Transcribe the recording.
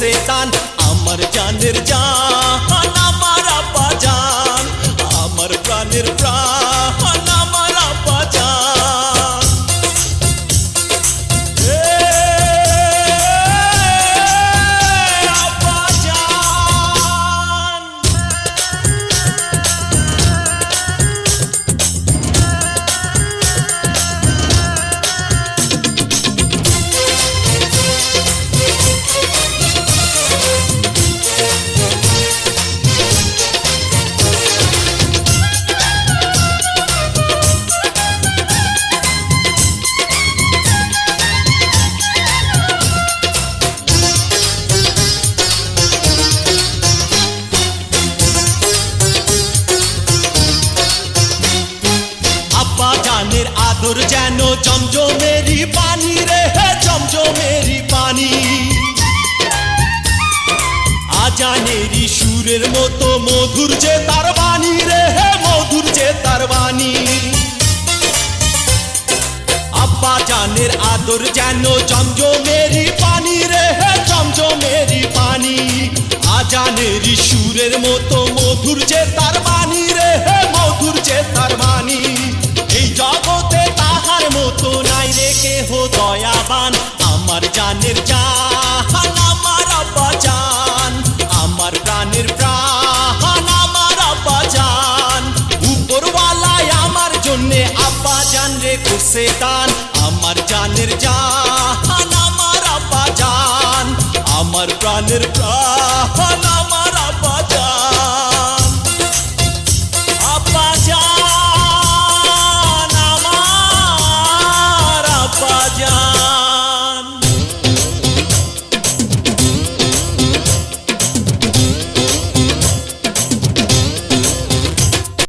করছে দান। আমার জানের জান আমার আব্বা জান, আমার প্রাণের প্রাণ আমার আব্বা জান। আব্বা জান। জানের আদর যেন জমজমেরি পানি রে, জমজমেরি পানি। আজানেরি সুরের মতো মধুর যে তার বাণী রে, মধুর যে তার বাণী। আব্বা জানের আদর যেন জমজমেরি পানি রে, জমজমেরি পানি। আজানেরি সুরের মতো মধুর যে তার বাণী রে, মধুর যে তার বাণী। এই জগতে তাহার মতো নাই রে কেহ দয়াবান। আমার জানের জান আমার আব্বা জান, আমার প্রাণের প্রাণ আমার আব্বা জান। উপরওয়ালায় আমার জন্যে আব্বা জান রে করছে দান। আমার জানের জান আমার আব্বা জান, আমার প্রাণের প্রাণ আমার